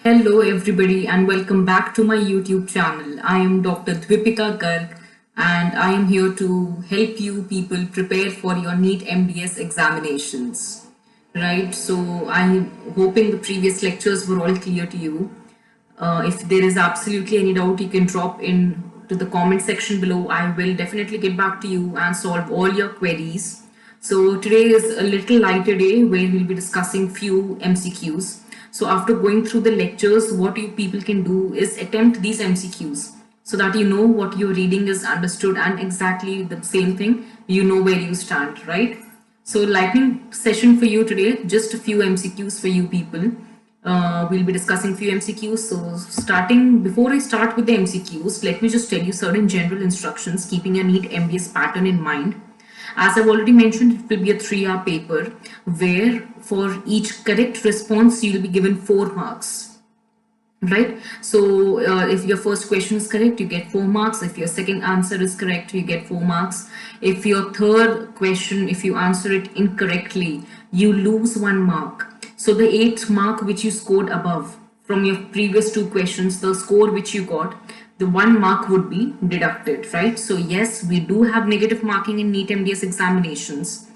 Hello, everybody, and welcome back to my YouTube channel. I am Dr. Dvipika Garg, and I am here to help you people prepare for your NEET MDS examinations. Right, so I'm hoping the previous lectures were all clear to you. If there is absolutely any doubt, you can drop in to the comment section below. I will definitely get back to you and solve all your queries. So today is a little lighter day where we'll be discussing few MCQs. So after going through the lectures, what you people can do is attempt these MCQs so that you know what you're reading is understood and exactly the same thing, you know where you stand, right? So lightning session for you today, just a few MCQs for you people. We'll be discussing few MCQs. So before I start with the MCQs, let me just tell you certain general instructions keeping your NEET MDS pattern in mind. As I've already mentioned, it will be a 3-hour paper where for each correct response, you'll be given 4 marks. Right, so if your first question is correct, you get 4 marks. If your second answer is correct, you get 4 marks. If your third question, if you answer it incorrectly, you lose 1 mark. So the 8th mark which you scored above from your previous 2 questions, the score which you got, the 1 mark would be deducted, right? So yes, we do have negative marking in NEET MDS examinations.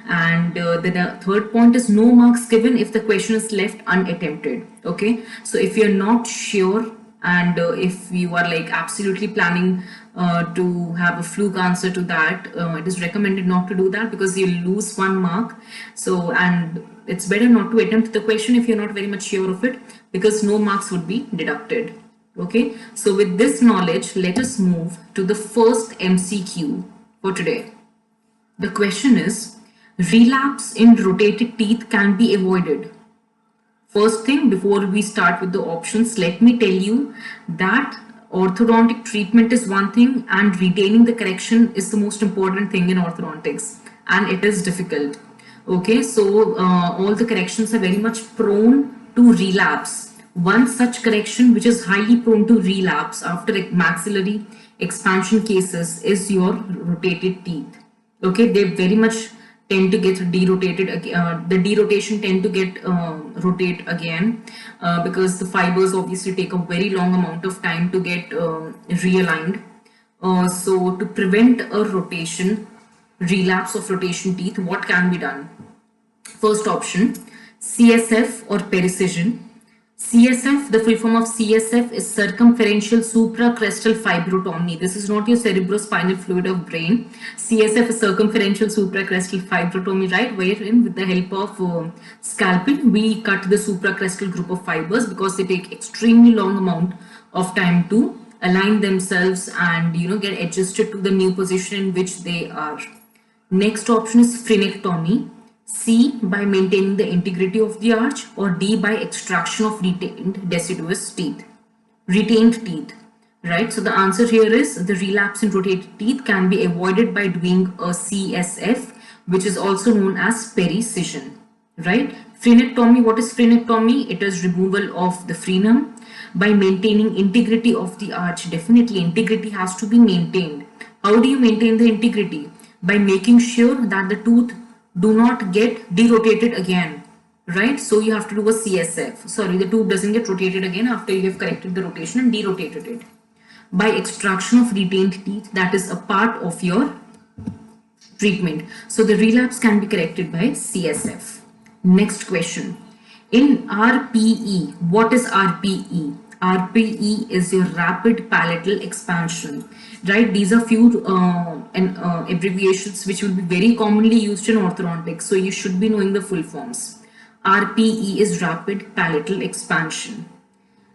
And the third point is no marks given if the question is left unattempted. Okay, so if you're not sure and if you are like absolutely planning to have a fluke answer to that, it is recommended not to do that because you lose 1 mark. So, and it's better not to attempt the question if you're not very much sure of it, because no marks would be deducted. Okay, so with this knowledge, let us move to the first MCQ for today. The question is, relapse in rotated teeth can be avoided. First thing, before we start with the options, let me tell you that orthodontic treatment is one thing and retaining the correction is the most important thing in orthodontics, and it is difficult. Okay, so all the corrections are very much prone to relapse. One such correction which is highly prone to relapse after maxillary expansion cases is your rotated teeth. Okay, they very much tend to get derotated. The derotation tend to get rotate again because the fibers obviously take a very long amount of time to get realigned. So to prevent a rotation, relapse of rotation teeth, what can be done? First option, CSF or precision. CSF, the full form of CSF is circumferential supracrestal fibrotomy. This is not your cerebrospinal fluid of brain. CSF is circumferential supracrestal fibrotomy, right? Wherein with the help of scalpel, we cut the supracrestal group of fibers because they take extremely long amount of time to align themselves and get adjusted to the new position in which they are. Next option is frenectomy. C, by maintaining the integrity of the arch, or D, by extraction of retained deciduous teeth. Retained teeth, right? So the answer here is the relapse in rotated teeth can be avoided by doing a CSF, which is also known as precision, right? Frenectomy, what is frenectomy? It is removal of the frenum by maintaining integrity of the arch. Definitely integrity has to be maintained. How do you maintain the integrity? By making sure that the tooth do not get derotated again, right? So you have to do a CSF. Sorry, the tooth doesn't get rotated again after you have corrected the rotation and derotated it. By extraction of retained teeth, that is a part of your treatment. So the relapse can be corrected by CSF. Next question. In RPE, what is RPE? RPE is your rapid palatal expansion, right? These are few abbreviations which will be very commonly used in orthodontics, so you should be knowing the full forms. RPE is rapid palatal expansion.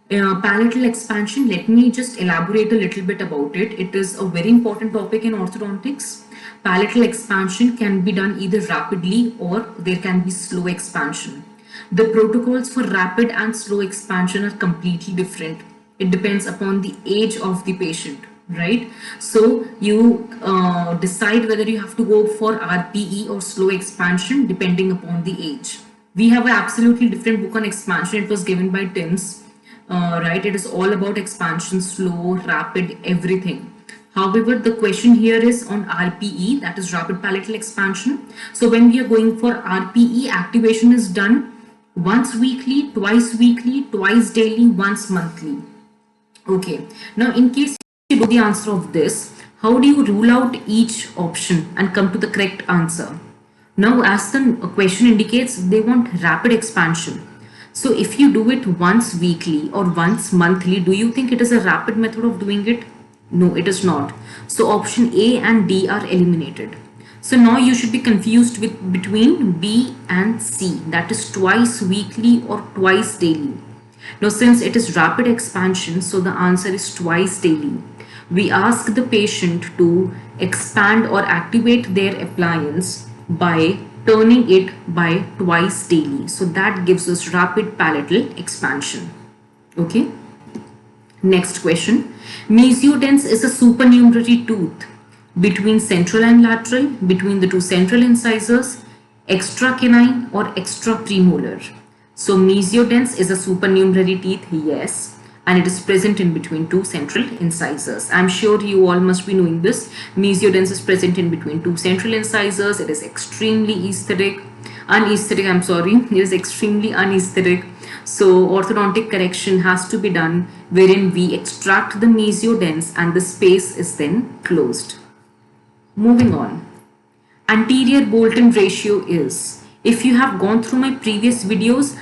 Palatal expansion, let me just elaborate a little bit about it. It is a very important topic in orthodontics. Palatal expansion can be done either rapidly or there can be slow expansion. The protocols for rapid and slow expansion are completely different. It depends upon the age of the patient, right? So you decide whether you have to go for RPE or slow expansion depending upon the age. We have an absolutely different book on expansion. It was given by Timms, right? It is all about expansion, slow, rapid, everything. However, the question here is on RPE, that is rapid palatal expansion. So when we are going for RPE, activation is done once weekly, twice daily, once monthly. Okay, now in case you know the answer of this, how do you rule out each option and come to the correct answer? Now, as the question indicates, they want rapid expansion. So if you do it once weekly or once monthly, do you think it is a rapid method of doing it? No, it is not. So option A and D are eliminated. So now you should be confused with between B and C, that is twice weekly or twice daily. Now since it is rapid expansion, so the answer is twice daily. We ask the patient to expand or activate their appliance by turning it by twice daily. So that gives us rapid palatal expansion. Okay. Next question. Mesiodens is a supernumerary tooth between central and lateral, between the two central incisors, extracanine or extra premolar. So mesiodens is a supernumerary teeth, yes, and it is present in between two central incisors. I'm sure you all must be knowing this. Mesiodens is present in between two central incisors. It is extremely it is extremely anesthetic. So orthodontic correction has to be done wherein we extract the mesiodens and the space is then closed. Moving on. Anterior Bolton ratio is, if you have gone through my previous videos,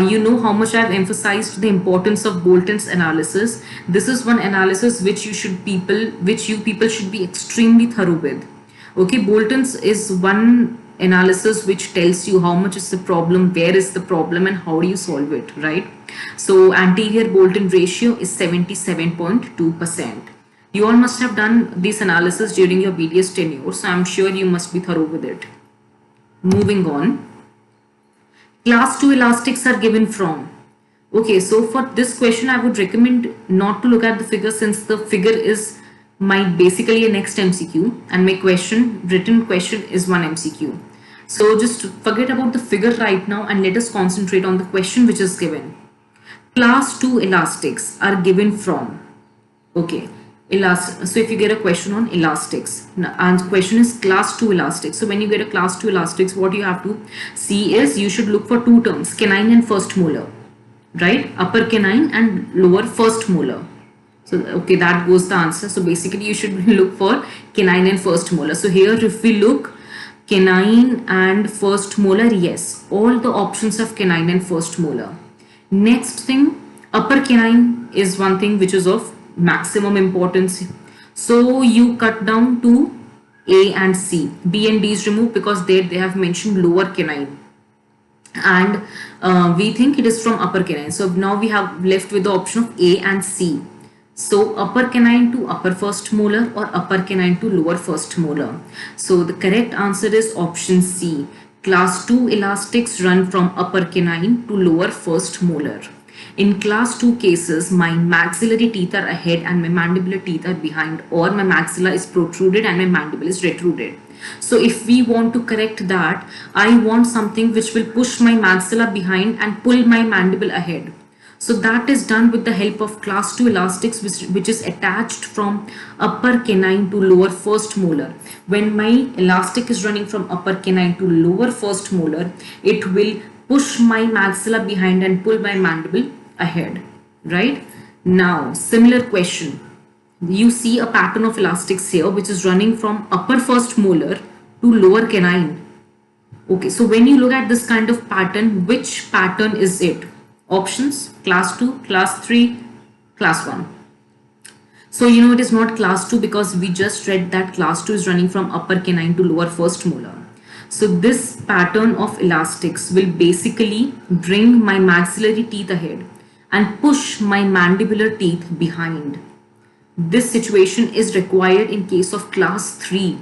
you know how much I've emphasized the importance of Bolton's analysis. This is one analysis which you people should be extremely thorough with. Okay, Bolton's is one analysis which tells you how much is the problem, where is the problem, and how do you solve it, right? So anterior Bolton ratio is 77.2%. You all must have done this analysis during your BDS tenure, so I'm sure you must be thorough with it. Moving on. Class 2 elastics are given from. Okay, so for this question, I would recommend not to look at the figure since the figure is basically a next MCQ and my written question is one MCQ. So just forget about the figure right now and let us concentrate on the question which is given. Class 2 elastics are given from. Okay. So if you get a question on elastics, and question is class 2 elastics. So when you get a class 2 elastics, what you have to see is you should look for two terms, canine and first molar, right? Upper canine and lower first molar. So okay, that goes the answer. So basically you should look for canine and first molar. So here if we look canine and first molar, yes, all the options have canine and first molar. Next thing, upper canine is one thing which is of maximum importance. So you cut down to A and C. B and D is removed because they have mentioned lower canine. And we think it is from upper canine. So now we have left with the option of A and C. So upper canine to upper first molar or upper canine to lower first molar. So the correct answer is option C. Class 2 elastics run from upper canine to lower first molar. In class 2 cases, my maxillary teeth are ahead and my mandibular teeth are behind, or my maxilla is protruded and my mandible is retruded. So if we want to correct that, I want something which will push my maxilla behind and pull my mandible ahead. So that is done with the help of class 2 elastics which is attached from upper canine to lower first molar. When my elastic is running from upper canine to lower first molar, it will push my maxilla behind and pull my mandible ahead, right? Now, similar question. You see a pattern of elastics here which is running from upper first molar to lower canine. Okay, so when you look at this kind of pattern, which pattern is it? Options, class 2, class 3, class 1. So you know it is not class 2 because we just read that class 2 is running from upper canine to lower first molar. So this pattern of elastics will basically bring my maxillary teeth ahead and push my mandibular teeth behind. This situation is required in case of class 3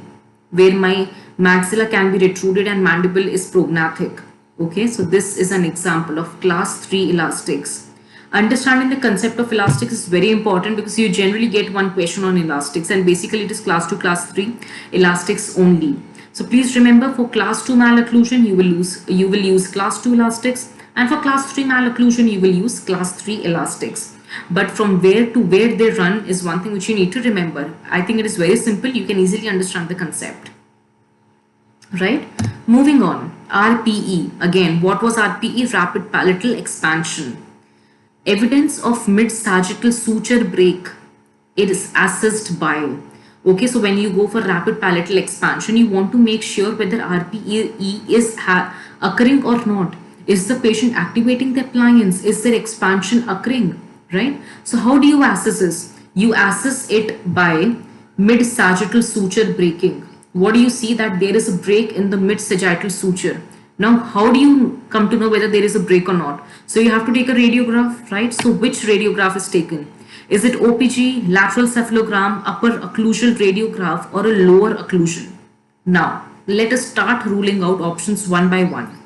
where my maxilla can be retruded and mandible is prognathic. Okay, so this is an example of class 3 elastics. Understanding the concept of elastics is very important because you generally get one question on elastics and basically it is class 2, class 3 elastics only. So please remember, for class 2 malocclusion you will use class 2 elastics, and for class 3 malocclusion you will use class 3 elastics. But from where to where they run is one thing which you need to remember. I think it is very simple. You can easily understand the concept. Right? Moving on. RPE. Again, what was RPE? Rapid palatal expansion. Evidence of mid-sagittal suture break. It is assessed by. Okay, so when you go for rapid palatal expansion, you want to make sure whether RPE is occurring or not. Is the patient activating the appliance? Is there expansion occurring? Right? So how do you assess this? You assess it by mid-sagittal suture breaking. What do you see? That there is a break in the mid-sagittal suture. Now, how do you come to know whether there is a break or not? So you have to take a radiograph, right? So which radiograph is taken? Is it OPG, lateral cephalogram, upper occlusal radiograph, or a lower occlusion? Now, let us start ruling out options one by one.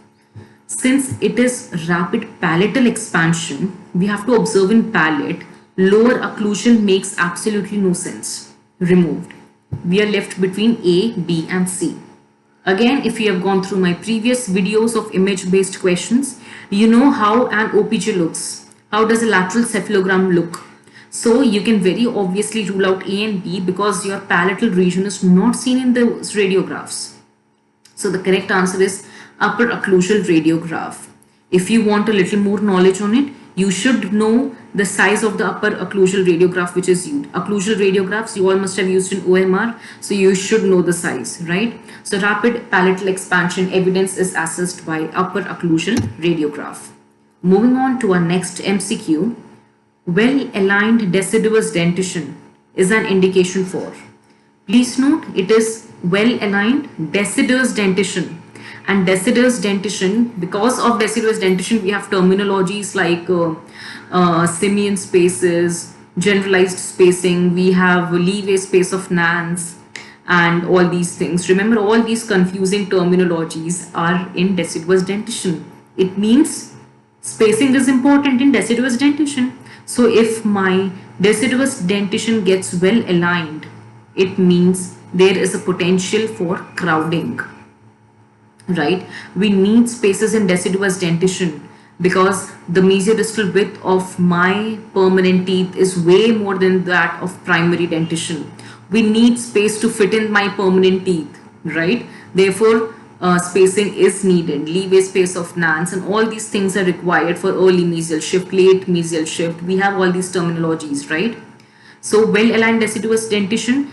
Since it is rapid palatal expansion, we have to observe in palate, lower occlusion makes absolutely no sense. Removed. We are left between A, B, and C. Again, if you have gone through my previous videos of image-based questions, you know how an OPG looks. How does a lateral cephalogram look? So you can very obviously rule out A and B because your palatal region is not seen in the radiographs. So the correct answer is upper occlusal radiograph. If you want a little more knowledge on it, you should know the size of the upper occlusal radiograph which is used. Occlusal radiographs you all must have used in OMR, so you should know the size, right? So rapid palatal expansion evidence is assessed by upper occlusal radiograph. Moving on to our next MCQ, well-aligned deciduous dentition is an indication for. Please note it is well-aligned deciduous dentition. And deciduous dentition, because of deciduous dentition, we have terminologies like simian spaces, generalized spacing, we have leeway space of Nance, and all these things. Remember, all these confusing terminologies are in deciduous dentition. It means spacing is important in deciduous dentition. So if my deciduous dentition gets well aligned, it means there is a potential for crowding. Right, we need spaces in deciduous dentition because the mesiodistal width of my permanent teeth is way more than that of primary dentition. We need space to fit in my permanent teeth, right? Therefore, spacing is needed. Leeway space of Nance and all these things are required for early mesial shift, late mesial shift. We have all these terminologies, right? So, well-aligned deciduous dentition,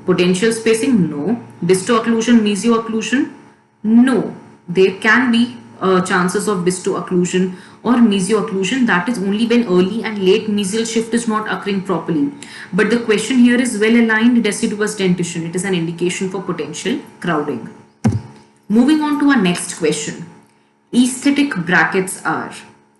potential spacing, no. Disto-occlusion, mesio-occlusion, no. There can be chances of disto-occlusion or mesio-occlusion. That is only when early and late mesial shift is not occurring properly. But the question here is well-aligned deciduous dentition. It is an indication for potential crowding. Moving on to our next question. Aesthetic brackets are.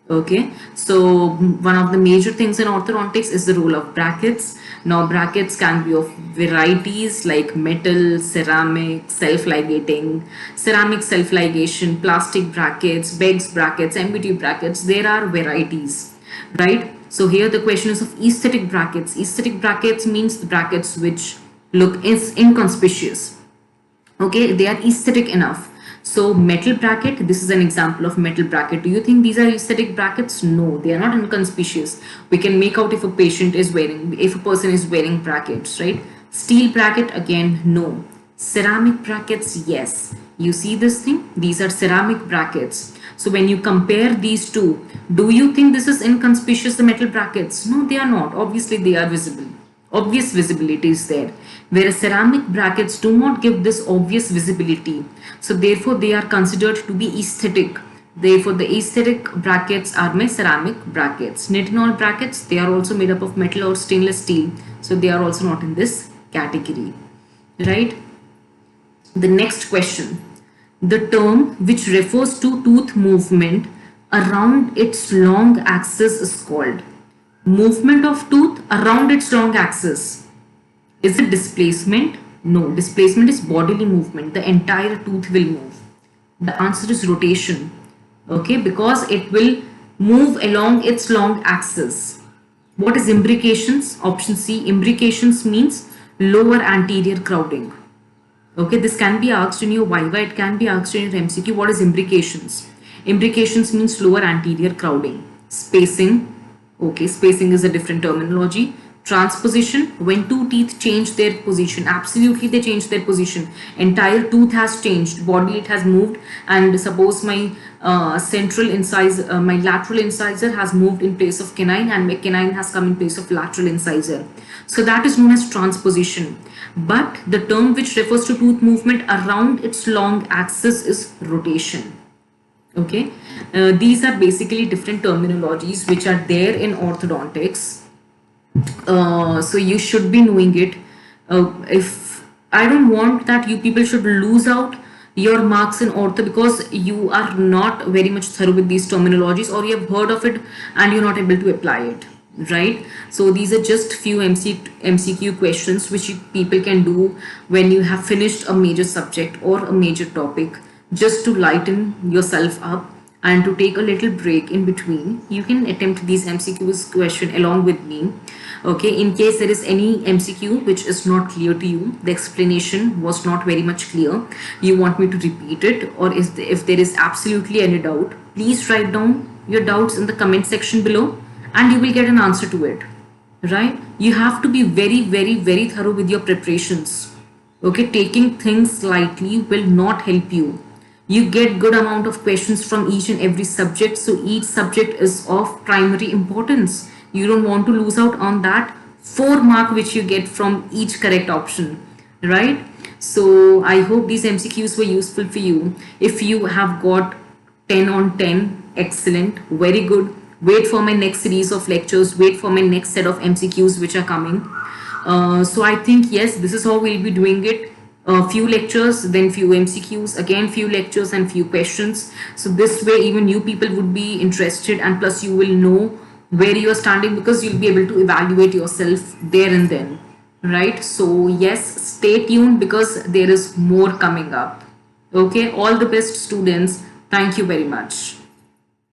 Okay, so one of the major things in orthodontics is the role of brackets. Now brackets can be of varieties like metal, ceramic, self-ligating, ceramic self-ligation, plastic brackets, Beggs brackets, MBT brackets. There are varieties, right? So here the question is of aesthetic brackets. Aesthetic brackets means the brackets which look inconspicuous. Okay, they are aesthetic enough. So metal bracket, this is an example of metal bracket. Do you think these are aesthetic brackets? No, they are not inconspicuous. We can make out if a patient is wearing, if a person is wearing brackets, right? Steel bracket, again, no. Ceramic brackets, yes. You see this thing? These are ceramic brackets. So when you compare these two, do you think this is inconspicuous, the metal brackets? No, they are not. Obviously, they are visible. Obvious visibility is there, whereas ceramic brackets do not give this obvious visibility. So therefore they are considered to be aesthetic. Therefore the aesthetic brackets are my ceramic brackets. Nitinol brackets, they are also made up of metal or stainless steel. So they are also not in this category, right? The next question. The term which refers to tooth movement around its long axis is called. Movement of tooth around its long axis. Is it displacement? No, displacement is bodily movement. The entire tooth will move. The answer is rotation. Okay, because it will move along its long axis. What is imbrications? Option C, imbrications means lower anterior crowding. Okay, this can be asked in your Viva, it can be asked in your MCQ. What is imbrications? Imbrications means lower anterior crowding. Spacing. Okay, spacing is a different terminology. Transposition, when two teeth change their position, absolutely they change their position, entire tooth has changed, body it has moved, and suppose my central incisor, my lateral incisor has moved in place of canine, and my canine has come in place of lateral incisor. So that is known as transposition. But the term which refers to tooth movement around its long axis is rotation. Okay, these are basically different terminologies which are there in orthodontics. So you should be knowing it. If I don't want that you people should lose out your marks in ortho because you are not very much thorough with these terminologies, or you have heard of it and you're not able to apply it, right? So these are just few MCQ questions which people can do when you have finished a major subject or a major topic, just to lighten yourself up and to take a little break in between. You can attempt these MCQs question along with me. Okay, in case there is any MCQ which is not clear to you, the explanation was not very much clear, you want me to repeat it, or if there is absolutely any doubt, please write down your doubts in the comment section below and you will get an answer to it, right? You have to be very, very, very thorough with your preparations. Okay, taking things lightly will not help you. You get good amount of questions from each and every subject, so each subject is of primary importance. You don't want to lose out on that 4 mark which you get from each correct option, right? So I hope these MCQs were useful for you. If you have got 10 on 10, excellent, very good. Wait for my next series of lectures, wait for my next set of MCQs which are coming. So I think, yes, this is how we'll be doing it. A few lectures, then few MCQs, again few lectures and few questions. So this way even you people would be interested, and plus you will know where you are standing because you'll be able to evaluate yourself there and then, right? So yes, stay tuned because there is more coming up. Okay, all the best students. Thank you very much.